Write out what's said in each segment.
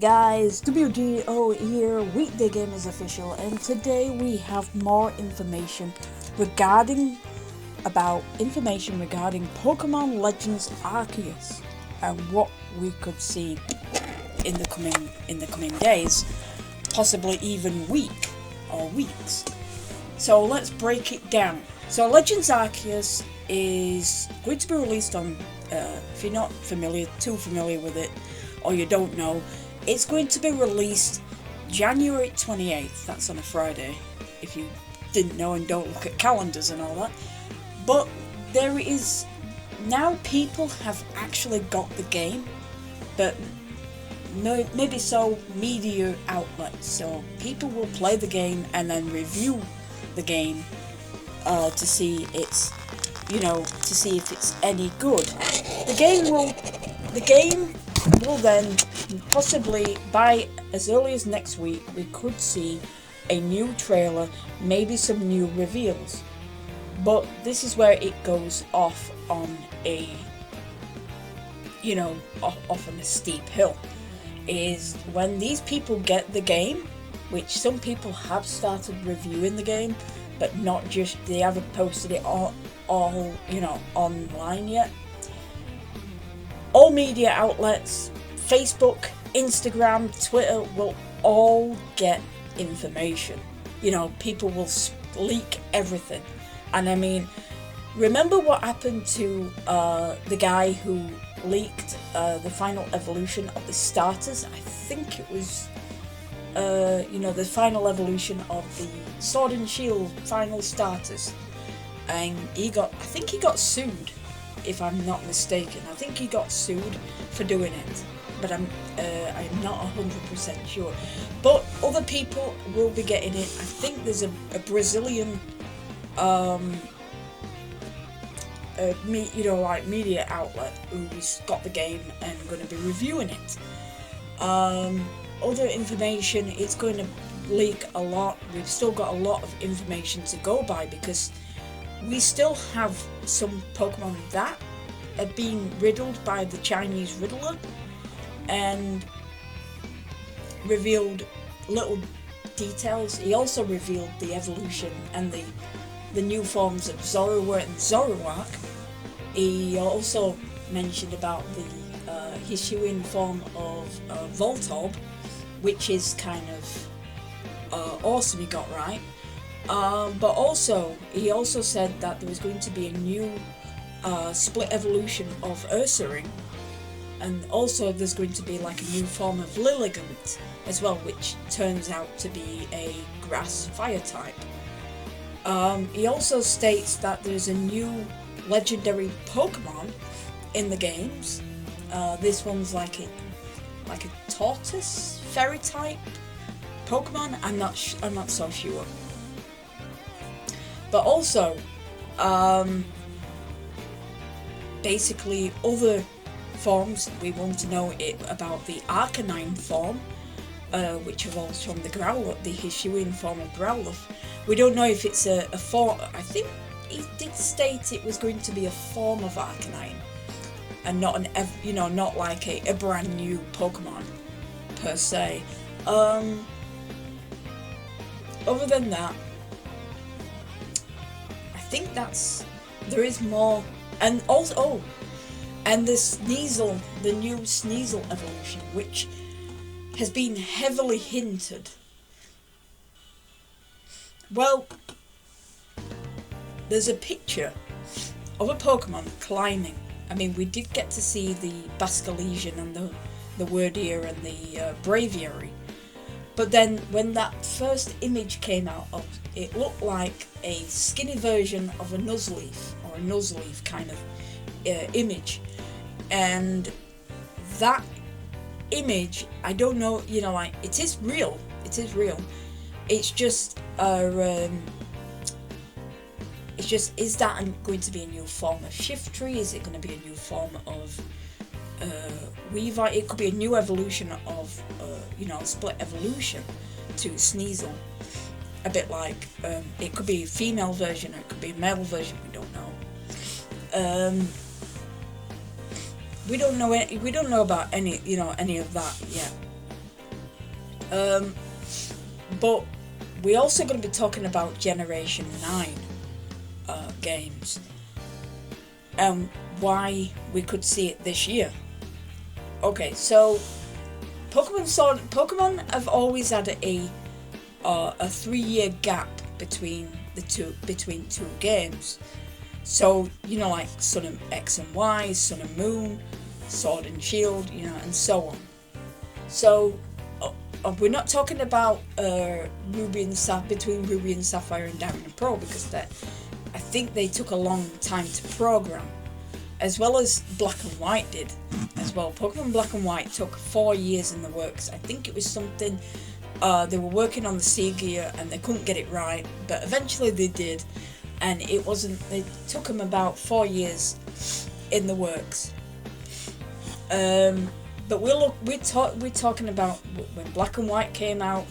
guys, WGO here, Weekday Game is official, and today we have more information regarding Pokemon Legends Arceus and what we could see in the coming days, possibly even weeks. So let's break it down. So Legends Arceus is going to be released on, if you're not too familiar with it, or you don't know, it's going to be released January 28th. That's on a Friday, if you didn't know and don't look at calendars and all that. But there is, now people have actually got the game, but maybe so media outlets. So people will play the game and then review the game to see if it's any good. The game will then possibly, by as early as next week, we could see a new trailer, maybe some new reveals. But this is where it goes off on a steep hill, is when these people get the game, which some people have started reviewing the game, but not just, they haven't posted it all online yet. All media outlets, Facebook, Instagram, Twitter, will all get information. People will leak everything. And I mean, remember what happened to the guy who leaked the final evolution of the starters? I think it was, the final evolution of the Sword and Shield final starters. And I think he got sued, if I'm not mistaken. I think he got sued for doing it, but I'm not 100% sure. But other people will be getting it. I think there's a Brazilian media outlet who's got the game and going to be reviewing it. Other information, it's going to leak a lot. We've still got a lot of information to go by, because we still have some Pokemon that are being riddled by the Chinese Riddler, and revealed little details. He also revealed the evolution and the new forms of Zorua and Zoroark. He also mentioned about the Hisuian form of Voltorb, which is kind of awesome, he got right. But also, he also said that there was going to be a new split evolution of Ursaring, and also there's going to be like a new form of Lilligant as well, which turns out to be a grass fire type. He also states that there's a new legendary Pokemon in the games. This one's like a tortoise fairy type Pokemon. I'm not so sure. But also, basically other forms, we want to know about the Arcanine form, which evolves from the Growlithe, the Hisuian form of Growlithe. We don't know if it's a form. I think he did state it was going to be a form of Arcanine, and not not like a brand new Pokemon per se. Other than that, I think there is more. And also, and the new Sneasel evolution, which has been heavily hinted. Well, there's a picture of a Pokemon climbing. I mean, we did get to see the Basculesian and the Wordier and the Braviary. But then when that first image came out, it looked like a skinny version of a Nuzleaf, or a Nuzleaf kind of image. And that image, I don't know, it is real. It's just is that going to be a new form of Shiftry? Is it going to be a new form of Weavile? It could be a new evolution of split evolution to Sneasel. A bit like it could be a female version, or it could be a male version. We don't know. We don't know about any of that yet. But we're also going to be talking about Generation 9 games and why we could see it this year. Okay, so Pokemon have always had a 3-year gap between two games. So, you know, like Sun and X and Y, Sun and Moon, Sword and Shield, you know, and so on. So we're not talking about between Ruby and Sapphire and Diamond and Pearl, because I think they took a long time to program, as well as Black and White did as well. Pokemon Black and White took 4 years in the works. I think it was something, they were working on the Seagear and they couldn't get it right, but eventually they did, and it took them about 4 years in the works. But we're talking about when Black and White came out,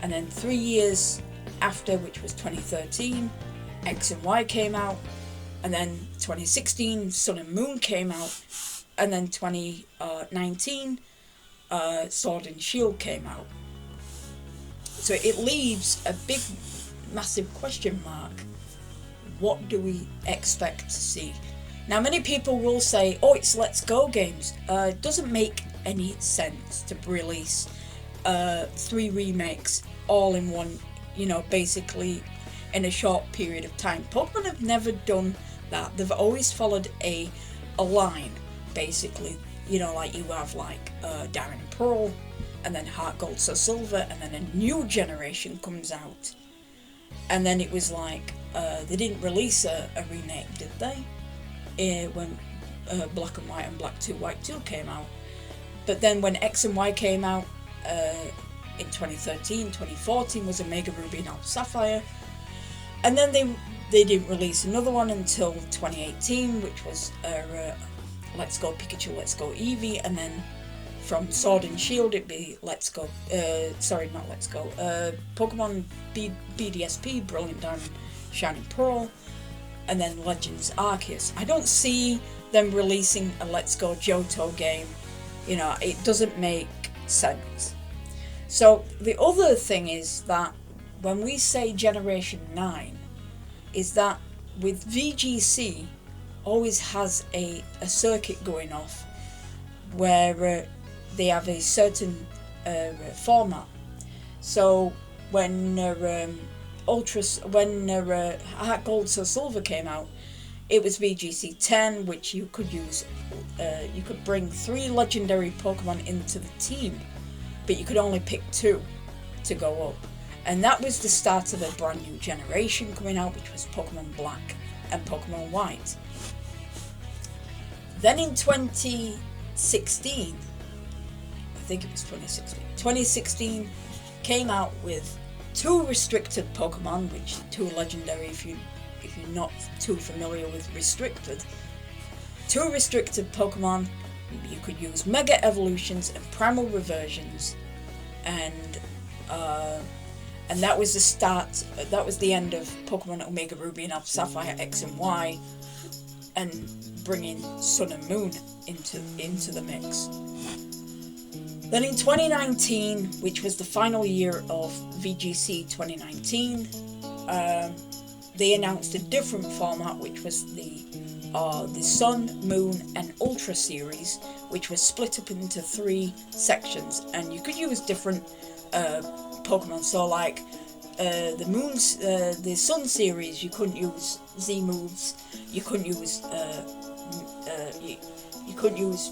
and then 3 years after, which was 2013, X and Y came out, and then 2016 Sun and Moon came out, and then 2019 Sword and Shield came out. So it leaves a big, massive question mark. What do we expect to see? Now, many people will say, oh, it's Let's Go games. It doesn't make any sense to release 3 remakes all in one, you know, basically in a short period of time. Pokemon have never done that. They've always followed a line, basically. You know, like you have like Diamond and Pearl, and then Heart Gold, Soul Silver, and then a new generation comes out. And then it was like, they didn't release a remake, did they? When Black and White and Black 2, White 2 came out. But then when X and Y came out in 2013, 2014 was Omega Ruby and Alpha Sapphire. And then they didn't release another one until 2018, which was Let's Go Pikachu, Let's Go Eevee, and then from Sword and Shield it'd be Pokemon BDSP, Brilliant Diamond, Shining Pearl, and then Legends Arceus. I don't see them releasing a Let's Go Johto game. You know, it doesn't make sense. So the other thing is that when we say Generation 9, is that with VGC always has a circuit going off where they have a certain format. So when Heart Gold Soul Silver came out, it was VGC 10, which you could use. You could bring 3 legendary Pokemon into the team, but you could only pick 2 to go up. And that was the start of a brand new generation coming out, which was Pokemon Black and Pokemon White. Then in 2016, I think it was 2016 came out with 2 restricted Pokemon, which 2 legendary if you're not too familiar with restricted. 2 restricted Pokemon. You could use Mega Evolutions and Primal Reversions, and that was the start. That was the end of Pokemon Omega Ruby and Alpha Sapphire X and Y, and bringing Sun and Moon into the mix. Then in 2019, which was the final year of VGC 2019, they announced a different format, which was the Sun, Moon, and Ultra series, which was split up into 3 sections, and you could use different Pokemon. So, like the Sun series, you couldn't use Z moves. You couldn't use you couldn't use,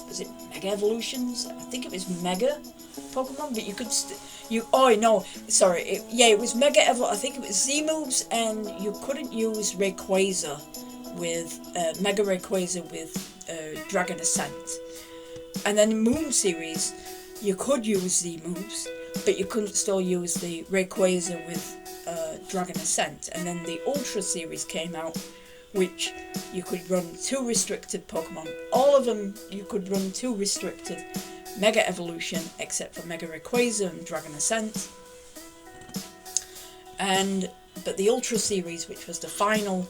was it Mega Evolutions? I think it was Mega Pokemon, but you could it was Mega Evo. I think it was Z moves, and you couldn't use Rayquaza with Mega Rayquaza with Dragon Ascent. And then the Moon series, you could use Z moves, but you couldn't still use the Rayquaza with Dragon Ascent. And then the Ultra series came out, which you could run 2 restricted Pokemon. All of them you could run 2 restricted Mega Evolution, except for Mega Rayquaza and Dragon Ascent. But the Ultra series, which was the final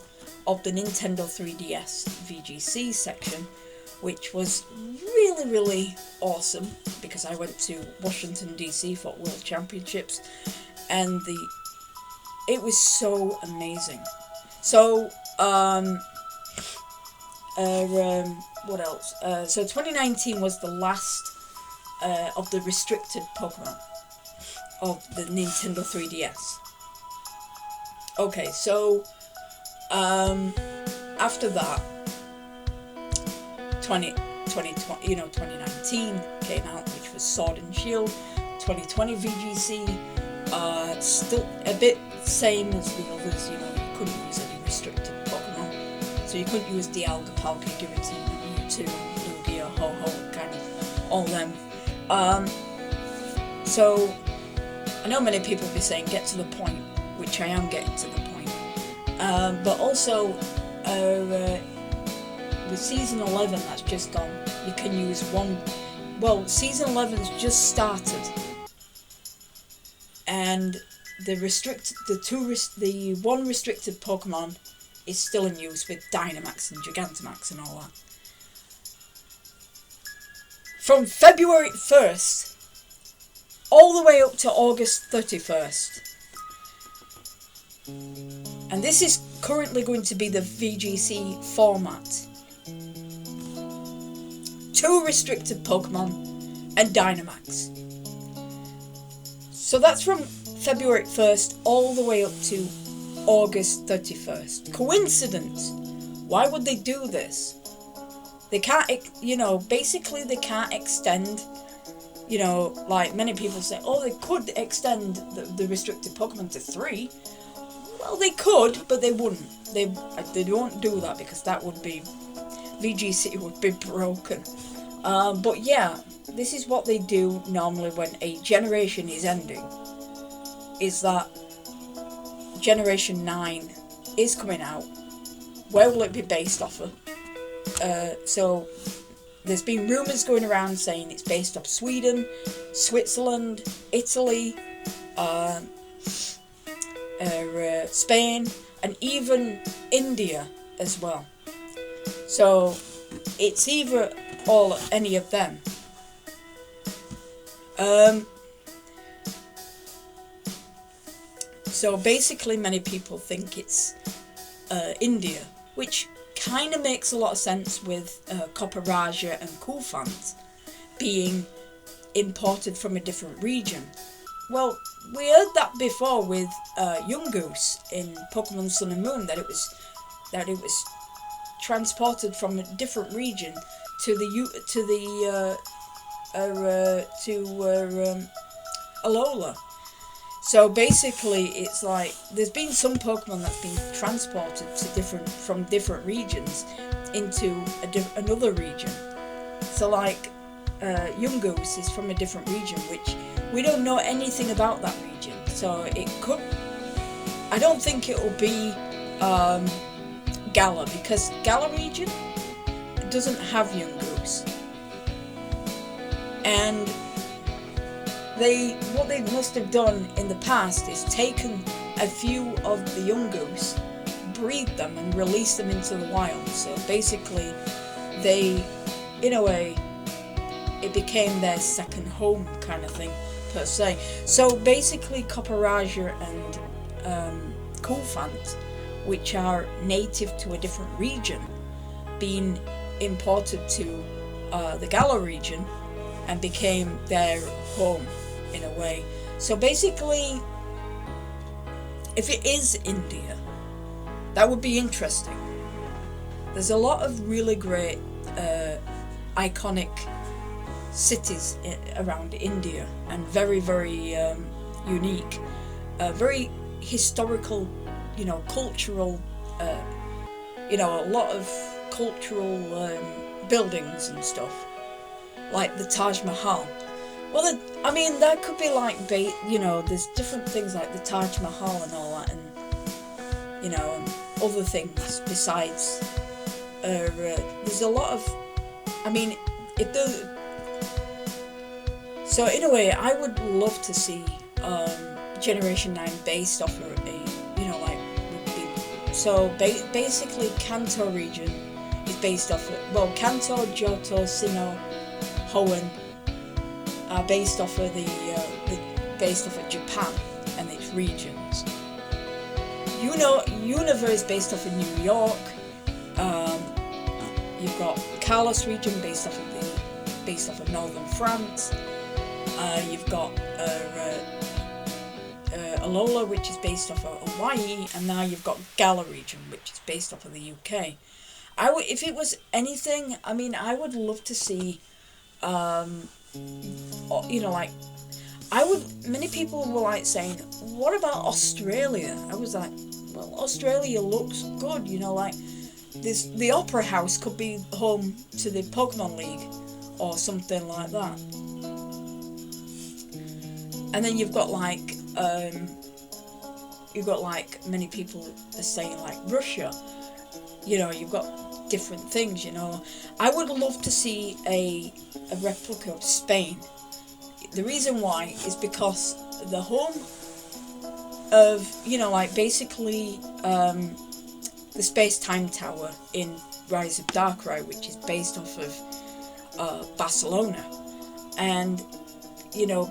of the Nintendo 3DS VGC section, which was really, really awesome because I went to Washington DC for World Championships, and it was so amazing. So what else? So 2019 was the last of the restricted Pokemon of the Nintendo 3DS. Okay, so after that, 2019 came out, which was Sword and Shield. 2020 VGC, still a bit same as the others. You couldn't use any restricted Pokemon, so you couldn't use Dialga, Palkia, Giratina, Mewtwo, Lugia, Ho-Ho, kind of all them. So I know many people be saying get to the point, which I am getting to the point, but also with Season 11 that's just gone, you can use one. Well, Season 11's just started, and the one restricted Pokemon is still in use with Dynamax and Gigantamax and all that. From February 1st all the way up to August 31st. And this is currently going to be the VGC format. 2 restricted Pokemon and Dynamax. So that's from February 1st all the way up to August 31st. Coincidence? Why would they do this? They can't, basically they can't extend, like many people say, oh, they could extend the restricted Pokemon to 3. Well, they could, but they wouldn't. They won't do that because that would be, VGC would be broken. But yeah, this is what they do normally when a generation is ending, is that Generation 9 is coming out. Where will it be based off of? So there's been rumours going around saying it's based off Sweden, Switzerland, Italy, Spain, and even India as well. So it's either any of them. So basically many people think it's India, which kind of makes a lot of sense with Copperajah and Coolfant being imported from a different region. Well, we heard that before with Yungoos in Pokemon Sun and Moon, that it was transported from a different region to Alola. So basically, it's like there's been some Pokemon that's been transported to from different regions into another region. So like Yungoos is from a different region, which we don't know anything about that region. So it could. I don't think it will be Galar, because Galar region doesn't have Yungoos, and what they must have done in the past is taken a few of the Yungoos, breed them and release them into the wild. So basically they, in a way, it became their second home kind of thing per se. So basically Copperajah and Coolfant, which are native to a different region, being imported to the Galar region and became their home in a way. So basically, if it is India, that would be interesting. There's a lot of really great iconic cities around India, and very, very unique, very historical, cultural, a lot of cultural buildings and stuff, like the Taj Mahal. Well, that could be like, there's different things like the Taj Mahal and all that, and, and other things besides. There's a lot of, it does. So in a way, I would love to see Generation 9 based off of so basically Kanto region is based off of, well, Kanto, Johto, Sinnoh, Hoenn are based off of based off of Japan and its regions. Unova is based off of New York. You've got Kalos region based off of northern France. You've got Alola, which is based off of Hawaii, and now you've got Galar region, which is based off of the UK. If it was anything, I mean, I would love to see, many people were like saying, what about Australia? I was like, well, Australia looks good, the Opera House could be home to the Pokemon League, or something like that. And then you've got many people are saying like Russia, you've got different things, I would love to see a replica of Spain. The reason why is because the home of, basically the Space-Time Tower in Rise of Darkrai, which is based off of Barcelona. And,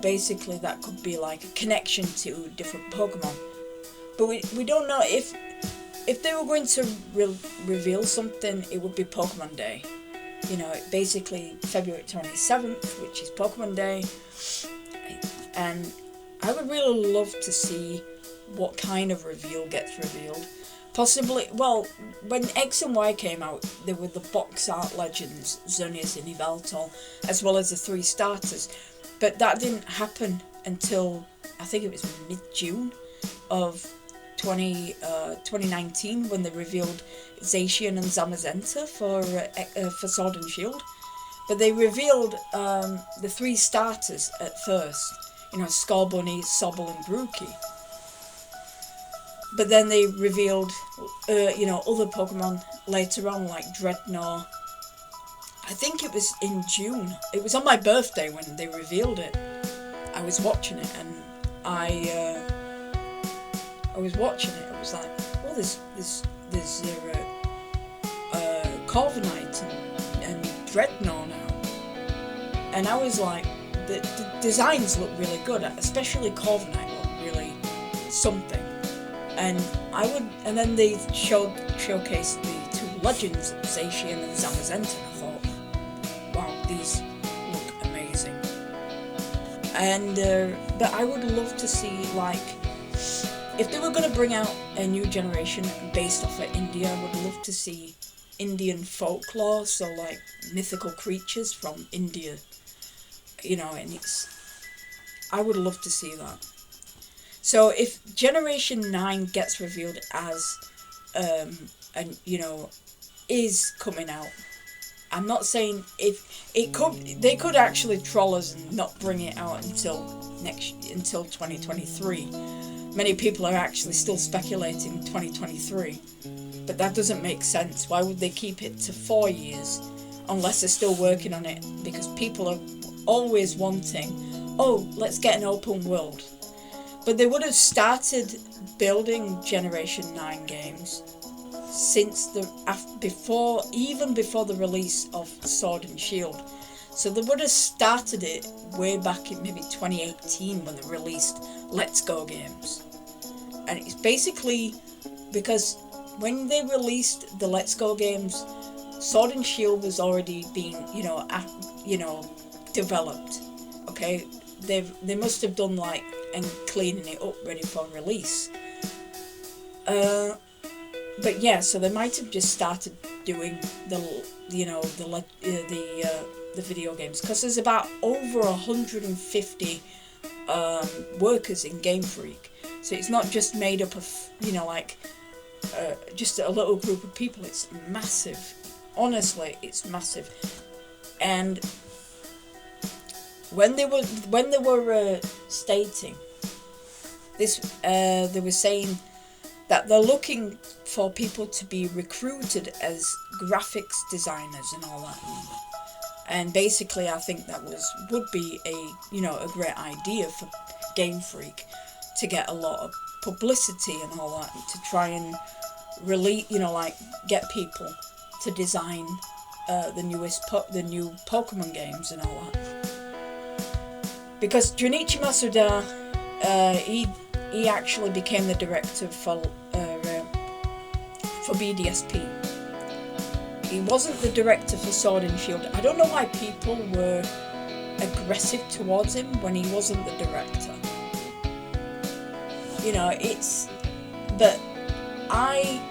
basically that could be like a connection to different Pokemon. But we don't know if they were going to reveal something, it would be Pokemon Day. Basically February 27th, which is Pokemon Day. And I would really love to see what kind of reveal gets revealed. Possibly, well, when X and Y came out, there were the box art legends, Xerneas and Yveltal, as well as the 3 starters. But that didn't happen until, I think it was mid-June of 2019, when they revealed Zacian and Zamazenta for Sword and Shield. But they revealed the 3 starters at first, Scorbunny, Sobble and Grookey. But then they revealed, other Pokemon later on, like Dreadnought. I think it was in June. It was on my birthday when they revealed it. I was watching it, and I was watching it. I was like, oh, there's Corviknight and Dreadnought now. And I was like, the designs look really good, especially Corviknight looked really something. And then they showcased the 2 legends, Zacian and Zamazenta, and I thought, wow, these look amazing. And but I would love to see, if they were going to bring out a new generation based off of India, I would love to see Indian folklore, so mythical creatures from India, and I would love to see that. So if Generation 9 gets revealed as, is coming out, I'm not saying if it could, they could actually troll us and not bring it out until 2023. Many people are actually still speculating 2023, but that doesn't make sense. Why would they keep it to 4 years unless they're still working on it? Because people are always wanting, oh, let's get an open world. But they would have started building Generation 9 games since before the release of Sword and Shield. So they would have started it way back in maybe 2018 when they released Let's Go games. And it's basically because when they released the Let's Go games, Sword and Shield was already being, developed. Okay, they must have done and cleaning it up ready for release. But yeah, so they might have just started doing the video games, because there's about over 150 workers in Game Freak. So it's not just made up of just a little group of people. It's massive. Honestly, it's massive. And when they were stating this, they were saying that they're looking for people to be recruited as graphics designers and all that. And basically, I think that would be a great idea for Game Freak to get a lot of publicity and all that, to try and really, get people to design the new Pokemon games and all that. Because Junichi Masuda, he actually became the director for BDSP. He wasn't the director for Sword and Shield. I don't know why people were aggressive towards him when he wasn't the director. You know, but I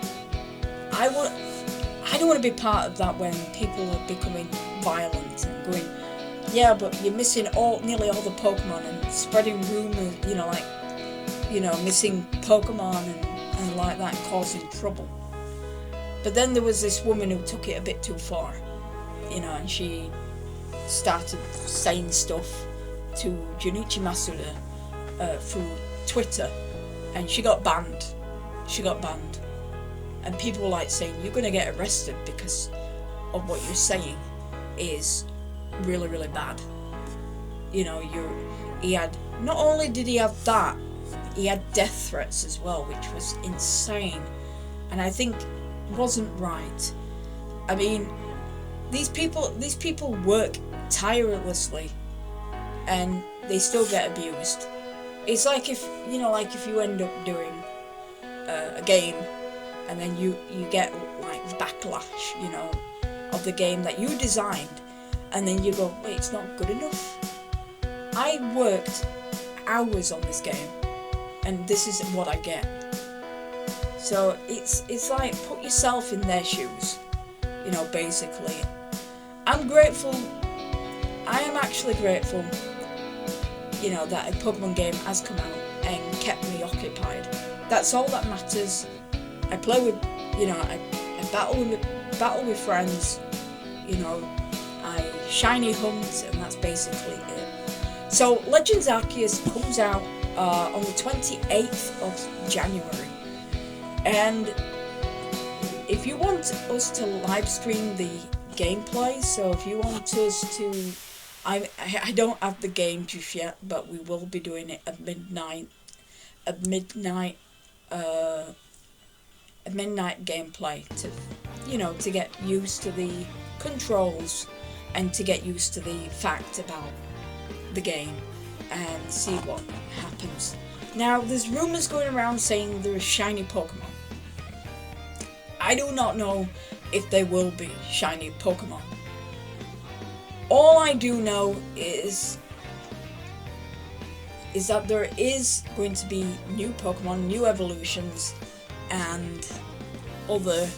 don't want to be part of that when people are becoming violent and going, yeah, but you're missing nearly all the Pokemon, and spreading rumours, missing Pokemon and like that, causing trouble. But then there was this woman who took it a bit too far, and she started saying stuff to Junichi Masuda through Twitter, and she got banned. And people were like saying, you're going to get arrested because of what you're saying is really, really bad. Not only did he have that, he had death threats as well, which was insane. And I think wasn't right. I mean, these people work tirelessly and they still get abused. It's like if you end up doing a game and then you get like backlash, of the game that you designed, and then you go, wait, it's not good enough. I worked hours on this game and this is what I get. So it's like, put yourself in their shoes, basically. I am actually grateful, that a Pokemon game has come out and kept me occupied. That's all that matters. I play with, I battle with friends, I shiny hunt, and that's basically it. So Legends Arceus comes out on the 28th of January. And if you want us to live stream the gameplay, so if you want us to, I don't have the game just yet, but we will be doing it at midnight gameplay to get used to the controls and to get used to the fact about the game and see what happens. Now, there's rumours going around saying there are shiny Pokemon. I do not know if there will be shiny Pokemon. All I do know is that there is going to be new Pokemon, new evolutions, and other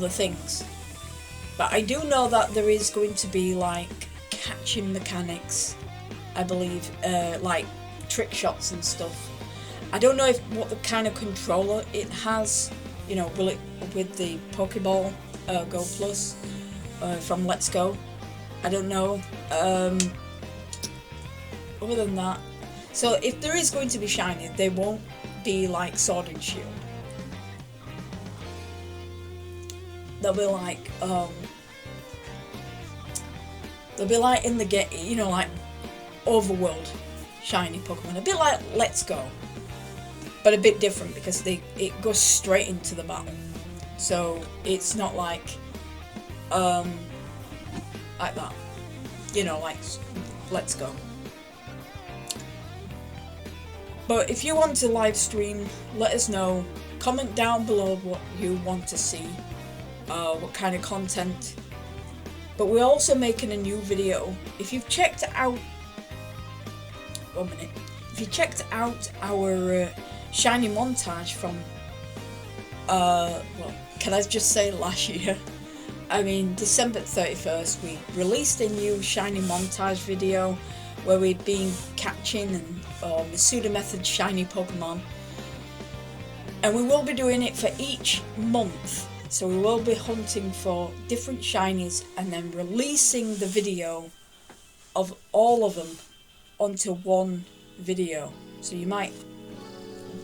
things. But I do know that there is going to be like catching mechanics, I believe, like trick shots and stuff. I don't know what the kind of controller it has. Will it with the Pokeball Go Plus from Let's Go? I don't know. Other than that, so if there is going to be shiny, they won't be like Sword and Shield. They'll be like in the game, like overworld shiny Pokemon, a bit like Let's Go, but a bit different because it goes straight into the battle. So it's not like that, like Let's Go. But if you want to live stream, let us know. Comment down below what you want to see, what kind of content. But we're also making a new video. If you've checked out, if you checked out our shiny montage from, can I just say last year? I mean, December 31st, we released a new shiny montage video where we've been catching Masuda Method shiny Pokemon. And we will be doing it for each month. So we will be hunting for different shinies and then releasing the video of all of them onto one video. So you might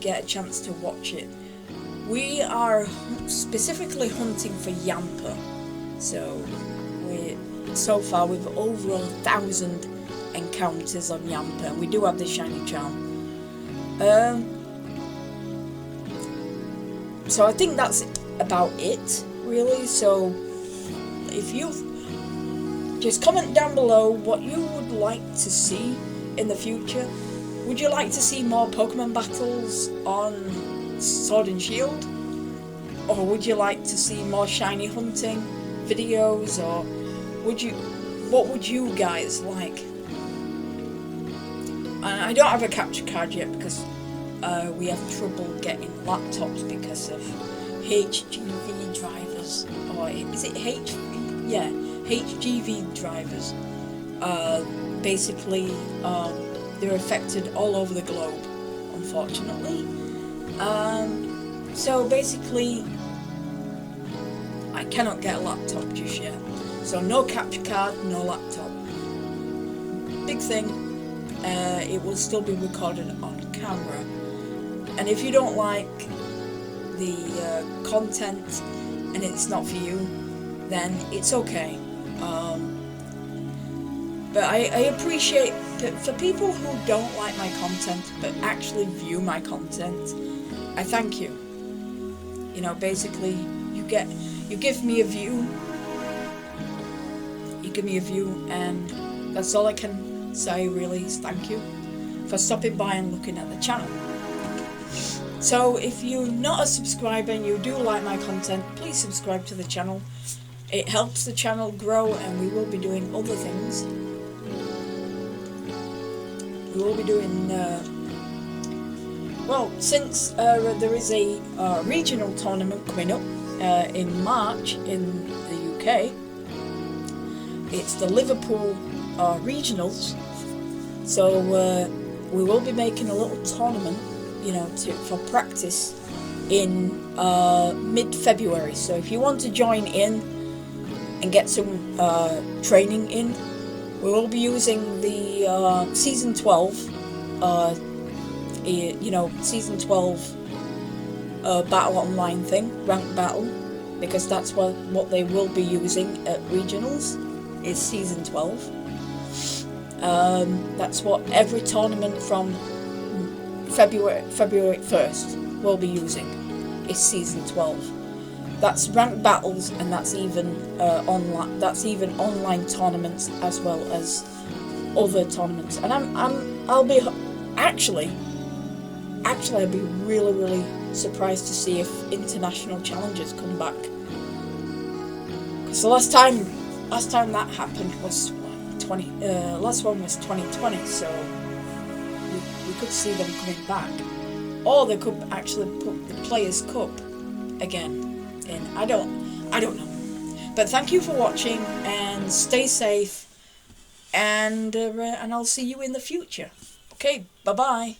get a chance to watch it. We are specifically hunting for Yamper. So far we've over 1,000 encounters on Yamper, and we do have the shiny charm. So I think that's about it really. So if you just comment down below what you would like to see in the future. Would you like to see more Pokemon battles on Sword and Shield? Or would you like to see more shiny hunting videos? Or what would you guys like? And I don't have a capture card yet because we have trouble getting laptops because of HGV drivers. Or is it HV? Yeah, HGV drivers. Basically, they're affected all over the globe, unfortunately. So basically, I cannot get a laptop just yet. So no capture card, no laptop. Big thing, it will still be recorded on camera. And if you don't like the content and it's not for you, then it's okay. But I appreciate that for people who don't like my content but actually view my content, I thank you. You know, basically, you give me a view. You give me a view, and that's all I can say really is thank you for stopping by and looking at the channel. So if you're not a subscriber and you do like my content, please subscribe to the channel. It helps the channel grow, and we will be doing other things. We will be doing, well, since there is a regional tournament coming up in March in the UK, it's the Liverpool regionals, so we will be making a little tournament, you know, for practice in mid-February. So if you want to join in and get some training in, we will be using the Season 12, you know, Season 12 Battle Online thing, Ranked Battle, because that's what they will be using at Regionals, is Season 12. That's what every tournament from February 1st will be using, is Season 12. That's ranked battles, and that's even online. That's even online tournaments as well as other tournaments. And I'll be actually I'd be really surprised to see if international challenges come back. Because the last time that happened was last one was 2020. So we could see them coming back, or they could actually put the Players' Cup again. And I don't know, but thank you for watching, and stay safe, and I'll see you in the future. Okay, bye bye.